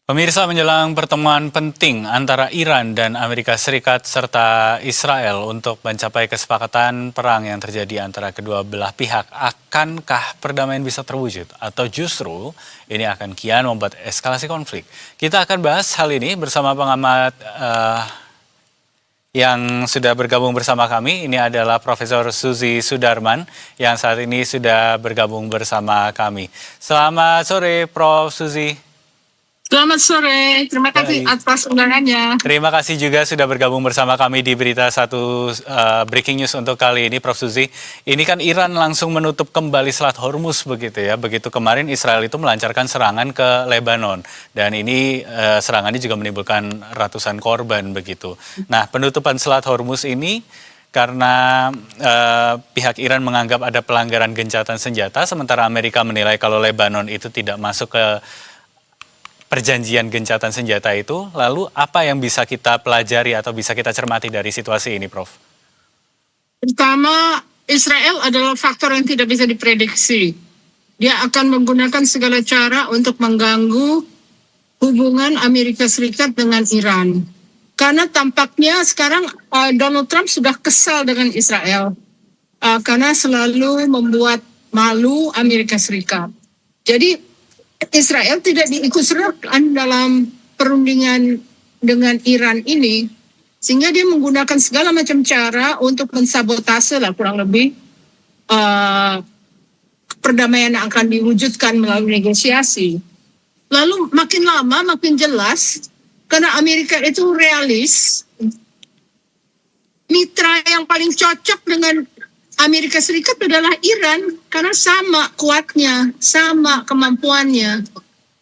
Pemirsa, menjelang pertemuan penting antara Iran dan Amerika Serikat serta Israel untuk mencapai kesepakatan perang yang terjadi antara kedua belah pihak, akankah perdamaian bisa terwujud? Atau justru ini akan kian membuat eskalasi konflik? Kita akan bahas hal ini bersama pengamat yang sudah bergabung bersama kami. Ini adalah Profesor Suzy Sudarman yang saat ini sudah bergabung bersama kami. Selamat sore, Prof. Suzy. Selamat sore, terima kasih atas undangannya. Terima kasih juga sudah bergabung bersama kami di Berita Satu Breaking News untuk kali ini, Prof. Suzy. Ini kan Iran langsung menutup kembali Selat Hormuz begitu ya. Begitu kemarin Israel itu melancarkan serangan ke Lebanon. Dan ini serangannya juga menimbulkan ratusan korban begitu. Nah, penutupan Selat Hormuz ini karena pihak Iran menganggap ada pelanggaran gencatan senjata, sementara Amerika menilai kalau Lebanon itu tidak masuk ke perjanjian gencatan senjata itu, lalu apa yang bisa kita pelajari atau bisa kita cermati dari situasi ini, Prof? Pertama, Israel adalah faktor yang tidak bisa diprediksi. Dia akan menggunakan segala cara untuk mengganggu hubungan Amerika Serikat dengan Iran. Karena tampaknya sekarang Donald Trump sudah kesal dengan Israel. Karena selalu membuat malu Amerika Serikat. Jadi Israel tidak diikut sertakan dalam perundingan dengan Iran ini, sehingga dia menggunakan segala macam cara untuk mensabotase lah kurang lebih perdamaian yang akan diwujudkan melalui negosiasi. Lalu makin lama makin jelas, karena Amerika itu realis, mitra yang paling cocok dengan Amerika Serikat adalah Iran, karena sama kuatnya, sama kemampuannya,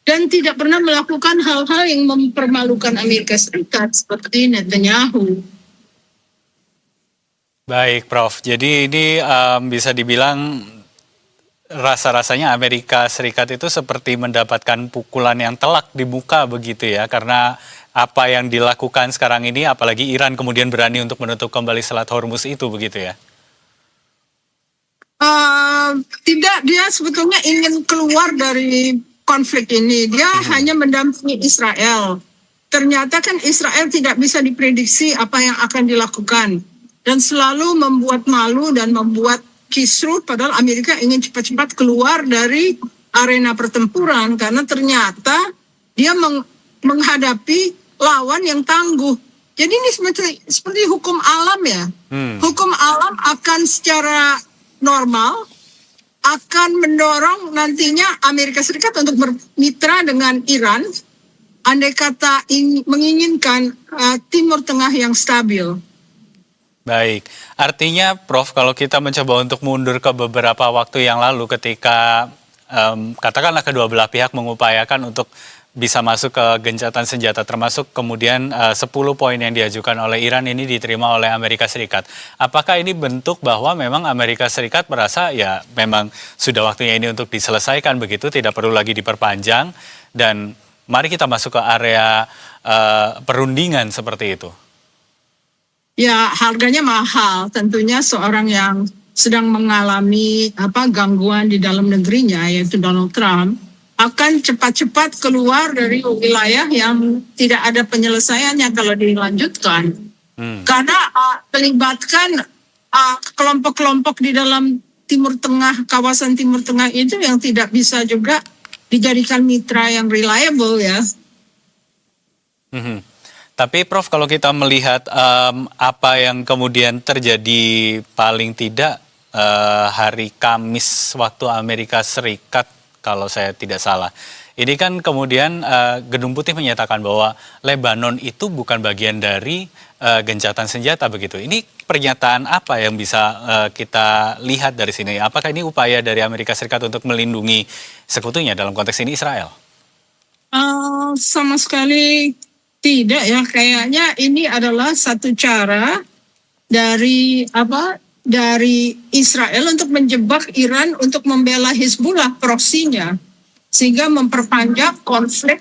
dan tidak pernah melakukan hal-hal yang mempermalukan Amerika Serikat seperti Netanyahu. Baik, Prof. Jadi ini bisa dibilang rasa-rasanya Amerika Serikat itu seperti mendapatkan pukulan yang telak di muka begitu ya, karena apa yang dilakukan sekarang ini, apalagi Iran kemudian berani untuk menutup kembali Selat Hormuz itu begitu ya. Tidak, dia sebetulnya ingin keluar dari konflik ini. Dia hanya mendampingi Israel. Ternyata kan Israel tidak bisa diprediksi apa yang akan dilakukan. Dan selalu membuat malu dan membuat kisruh, padahal Amerika ingin cepat-cepat keluar dari arena pertempuran. Karena ternyata dia menghadapi lawan yang tangguh. Jadi ini seperti hukum alam ya. Hukum alam akan secara normal akan mendorong nantinya Amerika Serikat untuk bermitra dengan Iran, andai kata menginginkan Timur Tengah yang stabil. Baik, artinya Prof, kalau kita mencoba untuk mundur ke beberapa waktu yang lalu ketika katakanlah kedua belah pihak mengupayakan untuk bisa masuk ke gencatan senjata, termasuk kemudian 10 poin yang diajukan oleh Iran ini diterima oleh Amerika Serikat. Apakah ini bentuk bahwa memang Amerika Serikat merasa ya memang sudah waktunya ini untuk diselesaikan begitu, tidak perlu lagi diperpanjang, dan mari kita masuk ke area perundingan seperti itu? Ya, harganya mahal. Tentunya seorang yang sedang mengalami gangguan di dalam negerinya, yaitu Donald Trump, akan cepat-cepat keluar dari wilayah yang tidak ada penyelesaiannya kalau dilanjutkan. Karena melibatkan kelompok-kelompok di dalam Timur Tengah, kawasan Timur Tengah itu yang tidak bisa juga dijadikan mitra yang reliable ya. Tapi Prof, kalau kita melihat apa yang kemudian terjadi paling tidak hari Kamis waktu Amerika Serikat, kalau saya tidak salah. Ini kan kemudian Gedung Putih menyatakan bahwa Lebanon itu bukan bagian dari gencatan senjata begitu. Ini pernyataan apa yang bisa kita lihat dari sini? Apakah ini upaya dari Amerika Serikat untuk melindungi sekutunya, dalam konteks ini Israel? Sama sekali tidak ya. Kayaknya ini adalah satu cara dari Israel untuk menjebak Iran untuk membela Hizbullah proksinya, sehingga memperpanjang konflik,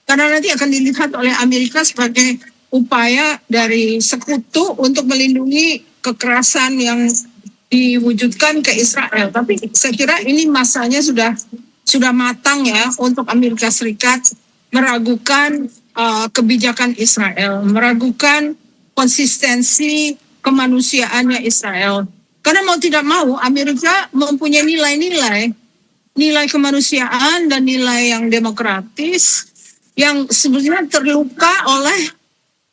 karena nanti akan dilihat oleh Amerika sebagai upaya dari sekutu untuk melindungi kekerasan yang diwujudkan ke Israel. Tapi saya kira ini masanya sudah matang ya untuk Amerika Serikat meragukan kebijakan Israel, meragukan konsistensi kemanusiaannya Israel. Karena mau tidak mau, Amerika mempunyai nilai kemanusiaan dan nilai yang demokratis yang sebenarnya terluka oleh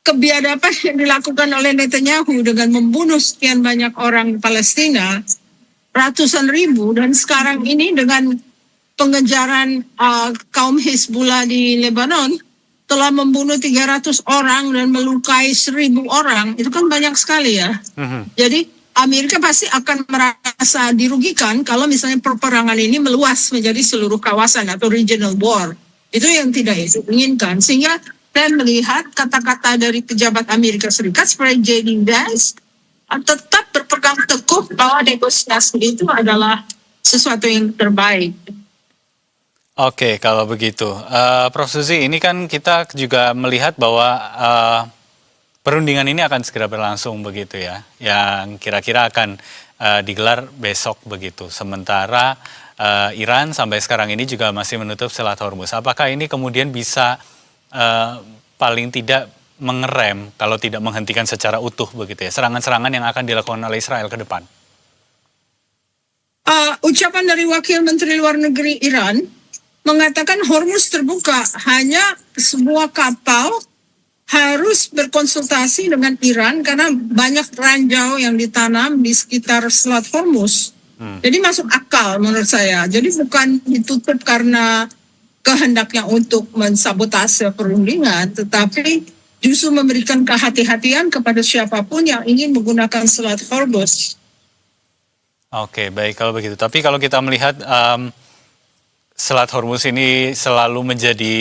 kebiadaban yang dilakukan oleh Netanyahu dengan membunuh sekian banyak orang Palestina, ratusan ribu, dan sekarang ini dengan pengejaran kaum Hizbullah di Lebanon telah membunuh 300 orang dan melukai 1.000 orang. Itu kan banyak sekali ya. Jadi Amerika pasti akan merasa dirugikan kalau misalnya peperangan ini meluas menjadi seluruh kawasan atau regional war. Itu yang tidak diinginkan. Sehingga saya melihat kata-kata dari pejabat Amerika Serikat seperti J.D. Vance tetap berpegang teguh bahwa negosiasi itu adalah sesuatu yang terbaik. Oke, kalau begitu. Prof. Suzy, ini kan kita juga melihat bahwa perundingan ini akan segera berlangsung begitu ya, yang kira-kira akan digelar besok begitu. Sementara Iran sampai sekarang ini juga masih menutup Selat Hormuz. Apakah ini kemudian bisa paling tidak mengerem, kalau tidak menghentikan secara utuh begitu ya, serangan-serangan yang akan dilakukan oleh Israel ke depan? Ucapan dari Wakil Menteri Luar Negeri Iran mengatakan Hormuz terbuka, hanya semua kapal harus berkonsultasi dengan Iran karena banyak ranjau yang ditanam di sekitar Selat Hormuz. Jadi masuk akal menurut saya. Jadi bukan ditutup karena kehendaknya untuk mensabotase perundingan, tetapi justru memberikan kehati-hatian kepada siapapun yang ingin menggunakan Selat Hormuz. Oke, baik kalau begitu. Tapi kalau kita melihat Selat Hormuz ini selalu menjadi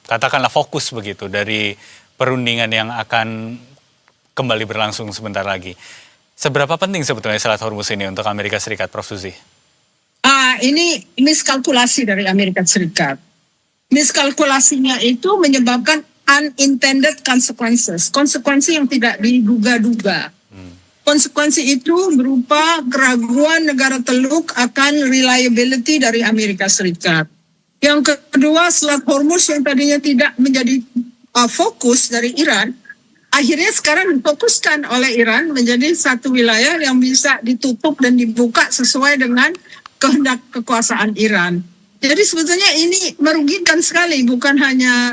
katakanlah fokus begitu dari perundingan yang akan kembali berlangsung sebentar lagi. Seberapa penting sebetulnya Selat Hormuz ini untuk Amerika Serikat, Prof. Suzy? Ini miskalkulasi dari Amerika Serikat. Miskalkulasinya itu menyebabkan unintended consequences, konsekuensi yang tidak diduga-duga. Konsekuensi itu berupa keraguan negara Teluk akan reliability dari Amerika Serikat. Yang kedua, Selat Hormuz yang tadinya tidak menjadi fokus dari Iran, akhirnya sekarang difokuskan oleh Iran menjadi satu wilayah yang bisa ditutup dan dibuka sesuai dengan kehendak kekuasaan Iran. Jadi sebetulnya ini merugikan sekali, bukan hanya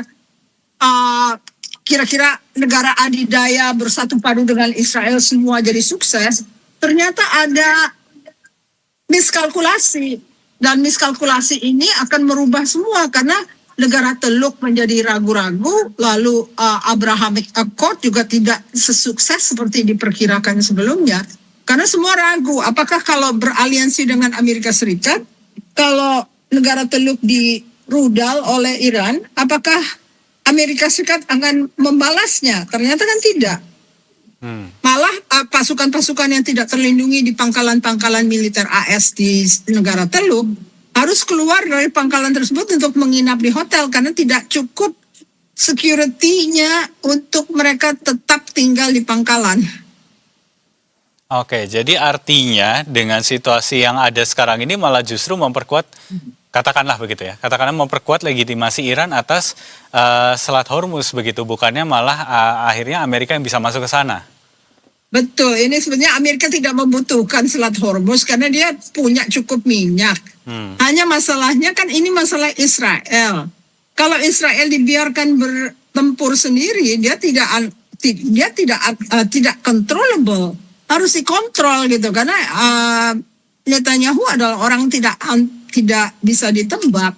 kira-kira negara adidaya bersatu padu dengan Israel semua jadi sukses. Ternyata ada miskalkulasi, dan miskalkulasi ini akan merubah semua karena negara Teluk menjadi ragu-ragu, lalu Abrahamic Accord juga tidak sesukses seperti diperkirakan sebelumnya. Karena semua ragu, apakah kalau beraliansi dengan Amerika Serikat, kalau negara Teluk dirudal oleh Iran, apakah Amerika Serikat akan membalasnya? Ternyata kan tidak. Malah pasukan-pasukan yang tidak terlindungi di pangkalan-pangkalan militer AS di negara Teluk harus keluar dari pangkalan tersebut untuk menginap di hotel karena tidak cukup security-nya untuk mereka tetap tinggal di pangkalan. Oke, jadi artinya dengan situasi yang ada sekarang ini malah justru memperkuat, katakanlah begitu ya, katakanlah memperkuat legitimasi Iran atas Selat Hormuz begitu, bukannya malah akhirnya Amerika yang bisa masuk ke sana. Betul, ini sebenarnya Amerika tidak membutuhkan Selat Hormuz karena dia punya cukup minyak. Hanya masalahnya kan ini masalah Israel. Kalau Israel dibiarkan bertempur sendiri, dia tidak controllable. Harus dikontrol gitu karena Netanyahu adalah orang tidak bisa ditebak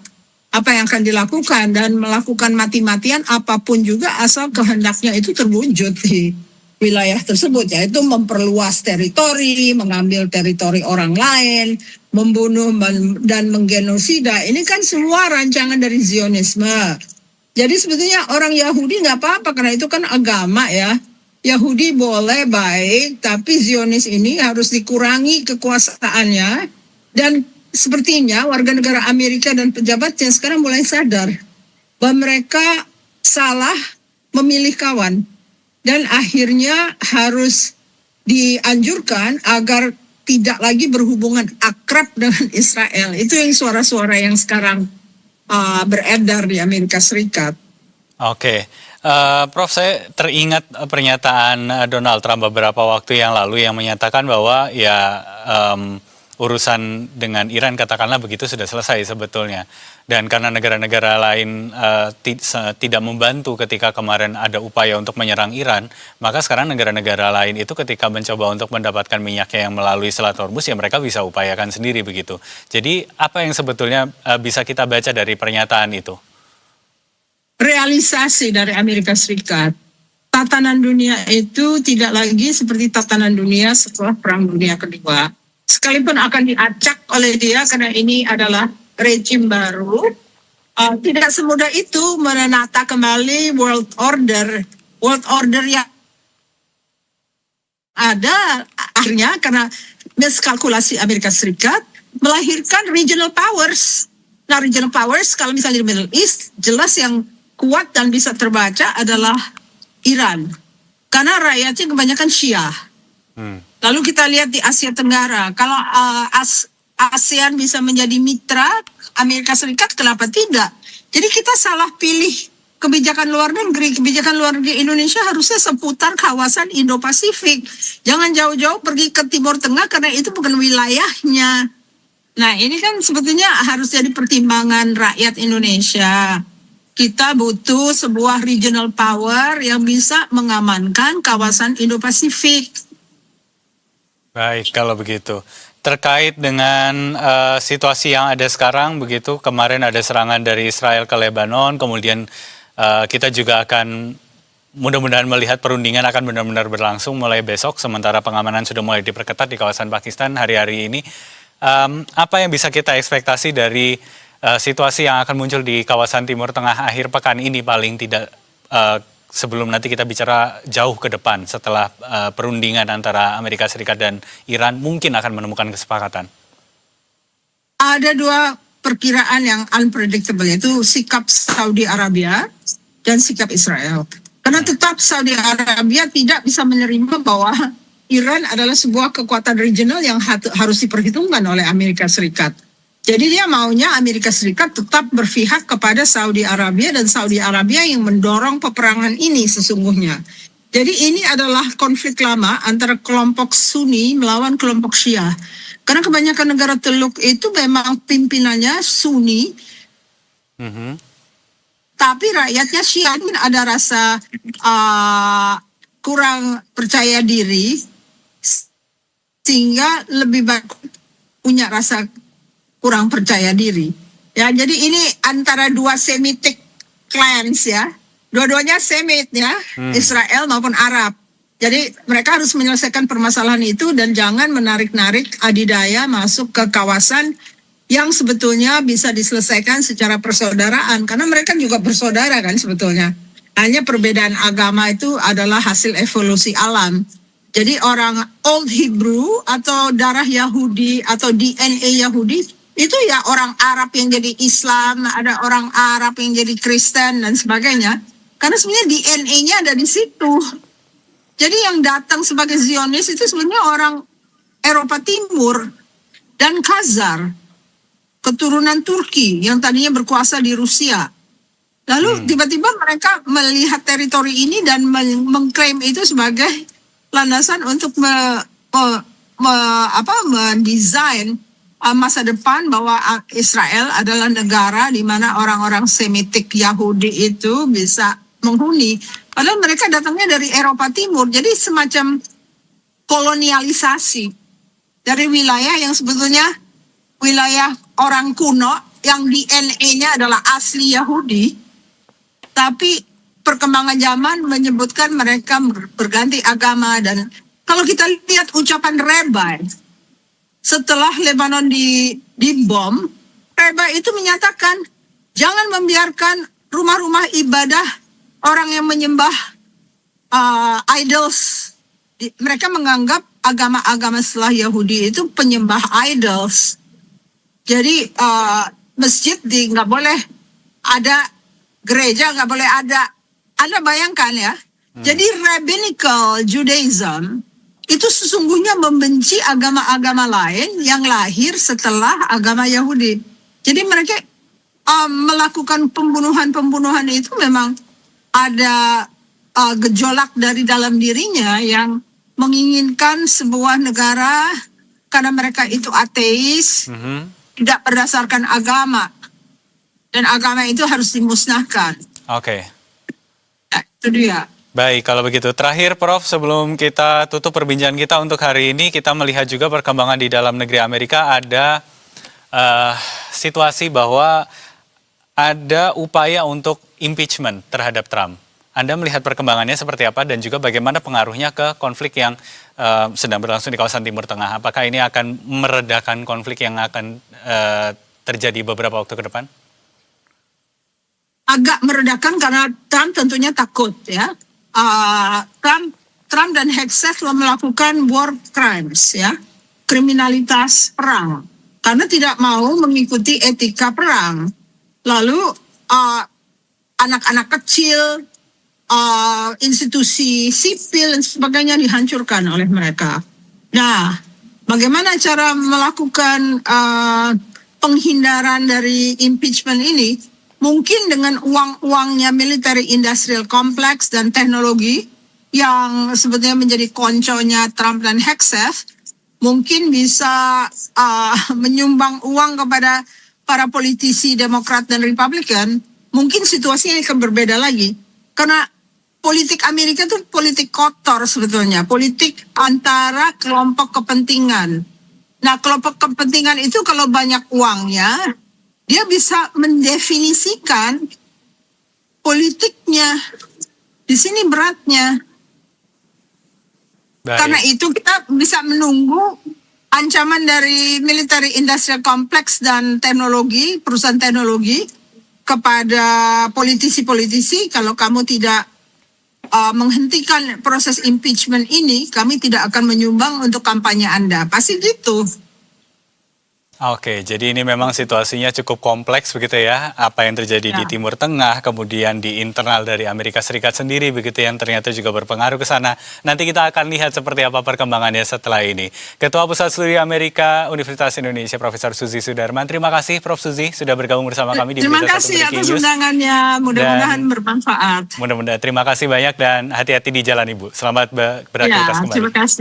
apa yang akan dilakukan dan melakukan mati-matian apapun juga asal kehendaknya itu terwujud di wilayah tersebut, yaitu memperluas teritori, mengambil teritori orang lain, membunuh dan menggenosida. Ini kan semua rancangan dari Zionisme. Jadi sebetulnya orang Yahudi nggak apa-apa karena itu kan agama ya. Yahudi boleh baik, tapi Zionis ini harus dikurangi kekuasaannya. Dan sepertinya warga negara Amerika dan pejabatnya sekarang mulai sadar bahwa mereka salah memilih kawan. Dan akhirnya harus dianjurkan agar tidak lagi berhubungan akrab dengan Israel. Itu yang suara-suara yang sekarang beredar di Amerika Serikat. Oke, Prof, saya teringat pernyataan Donald Trump beberapa waktu yang lalu yang menyatakan bahwa ya urusan dengan Iran katakanlah begitu sudah selesai sebetulnya. Dan karena negara-negara lain tidak membantu ketika kemarin ada upaya untuk menyerang Iran, maka sekarang negara-negara lain itu ketika mencoba untuk mendapatkan minyaknya yang melalui Selat Hormuz, ya mereka bisa upayakan sendiri begitu. Jadi apa yang sebetulnya bisa kita baca dari pernyataan itu? Realisasi dari Amerika Serikat, tatanan dunia itu tidak lagi seperti tatanan dunia setelah Perang Dunia Kedua. Sekalipun akan diacak oleh dia karena ini adalah rejim baru, tidak semudah itu menata kembali world order yang ada akhirnya karena miskalkulasi Amerika Serikat melahirkan regional powers. Nah, regional powers kalau misalnya di Middle East jelas yang kuat dan bisa terbaca adalah Iran. Karena rakyatnya kebanyakan Syiah. Lalu kita lihat di Asia Tenggara. Kalau ASEAN bisa menjadi mitra Amerika Serikat, kenapa tidak? Jadi kita salah pilih kebijakan luar negeri. Kebijakan luar negeri Indonesia harusnya seputar kawasan Indo-Pasifik. Jangan jauh-jauh pergi ke Timur Tengah karena itu bukan wilayahnya. Nah, ini kan sebetulnya harus jadi pertimbangan rakyat Indonesia. Kita butuh sebuah regional power yang bisa mengamankan kawasan Indo-Pasifik. Baik, kalau begitu. Terkait dengan situasi yang ada sekarang, begitu kemarin ada serangan dari Israel ke Lebanon, kemudian kita juga akan mudah-mudahan melihat perundingan akan benar-benar berlangsung mulai besok, sementara pengamanan sudah mulai diperketat di kawasan Pakistan hari-hari ini. Apa yang bisa kita ekspektasi dari situasi yang akan muncul di kawasan Timur Tengah akhir pekan ini paling tidak sebelum nanti kita bicara jauh ke depan setelah perundingan antara Amerika Serikat dan Iran mungkin akan menemukan kesepakatan? Ada dua perkiraan yang unpredictable, yaitu sikap Saudi Arabia dan sikap Israel. Karena tetap Saudi Arabia tidak bisa menerima bahwa Iran adalah sebuah kekuatan regional yang harus diperhitungkan oleh Amerika Serikat. Jadi dia maunya Amerika Serikat tetap berpihak kepada Saudi Arabia dan Saudi Arabia yang mendorong peperangan ini sesungguhnya. Jadi ini adalah konflik lama antara kelompok Sunni melawan kelompok Syiah. Karena kebanyakan negara Teluk itu memang pimpinannya Sunni, tapi rakyatnya Syiah. Ada rasa kurang percaya diri sehingga lebih baik punya rasa kurang percaya diri. Ya, jadi ini antara dua Semitic clans ya. Dua-duanya Semit ya, Israel maupun Arab. Jadi mereka harus menyelesaikan permasalahan itu dan jangan menarik-narik adidaya masuk ke kawasan yang sebetulnya bisa diselesaikan secara persaudaraan. Karena mereka juga bersaudara kan sebetulnya. Hanya perbedaan agama itu adalah hasil evolusi alam. Jadi orang Old Hebrew atau darah Yahudi atau DNA Yahudi itu ya orang Arab yang jadi Islam, ada orang Arab yang jadi Kristen dan sebagainya. Karena sebenarnya DNA-nya ada di situ. Jadi yang datang sebagai Zionis itu sebenarnya orang Eropa Timur dan Khazar, keturunan Turki yang tadinya berkuasa di Rusia. Lalu tiba-tiba mereka melihat teritori ini dan mengklaim itu sebagai landasan untuk mendesain masa depan bahwa Israel adalah negara di mana orang-orang Semitik Yahudi itu bisa menghuni. Padahal mereka datangnya dari Eropa Timur. Jadi semacam kolonialisasi dari wilayah yang sebetulnya wilayah orang kuno yang DNA-nya adalah asli Yahudi. Tapi perkembangan zaman menyebutkan mereka berganti agama. Dan kalau kita lihat ucapan Rabbi setelah Lebanon dibom, Rabbi itu menyatakan jangan membiarkan rumah-rumah ibadah orang yang menyembah idols. Mereka menganggap agama-agama setelah Yahudi itu penyembah idols. Jadi masjid nggak boleh ada, gereja nggak boleh ada. Anda bayangkan ya. Jadi rabbinical Judaism itu sesungguhnya membenci agama-agama lain yang lahir setelah agama Yahudi. Jadi mereka melakukan pembunuhan itu memang ada gejolak dari dalam dirinya yang menginginkan sebuah negara karena mereka itu ateis, tidak berdasarkan agama. Dan agama itu harus dimusnahkan. Oke. Ya, itu dia. Baik, kalau begitu. Terakhir, Prof, sebelum kita tutup perbincangan kita untuk hari ini, kita melihat juga perkembangan di dalam negeri Amerika. Ada situasi bahwa ada upaya untuk impeachment terhadap Trump. Anda melihat perkembangannya seperti apa dan juga bagaimana pengaruhnya ke konflik yang sedang berlangsung di kawasan Timur Tengah? Apakah ini akan meredakan konflik yang akan terjadi beberapa waktu ke depan? Agak meredakan karena Trump tentunya takut ya. Trump dan Hegseth melakukan war crimes ya, kriminalitas perang karena tidak mau mengikuti etika perang. Lalu anak-anak kecil, institusi sipil dan sebagainya dihancurkan oleh mereka. Nah, bagaimana cara melakukan penghindaran dari impeachment ini? Mungkin dengan uang-uangnya military industrial complex dan teknologi yang sebetulnya menjadi konconya Trump dan Hegseth, mungkin bisa menyumbang uang kepada para politisi Demokrat dan Republikan, mungkin situasinya akan berbeda lagi. Karena politik Amerika itu politik kotor sebetulnya, politik antara kelompok kepentingan. Nah, kelompok kepentingan itu kalau banyak uangnya, dia bisa mendefinisikan politiknya. Di sini beratnya. Baik. Karena itu kita bisa menunggu ancaman dari military industrial complex dan teknologi, perusahaan teknologi kepada politisi-politisi, kalau kamu tidak menghentikan proses impeachment ini, kami tidak akan menyumbang untuk kampanye Anda. Pasti gitu. Oke, jadi ini memang situasinya cukup kompleks begitu ya, apa yang terjadi di Timur Tengah, kemudian di internal dari Amerika Serikat sendiri begitu yang ternyata juga berpengaruh ke sana. Nanti kita akan lihat seperti apa perkembangannya setelah ini. Ketua Pusat Studi Amerika Universitas Indonesia, Profesor Suzy Sudarman. Terima kasih Prof. Suzy sudah bergabung bersama kami di Terima Berita kasih Satu atas Breaking News. undangannya, mudah-mudahan bermanfaat. Mudah-mudahan terima kasih banyak dan hati-hati di jalan Ibu. Selamat beraktivitas kembali. Terima kasih.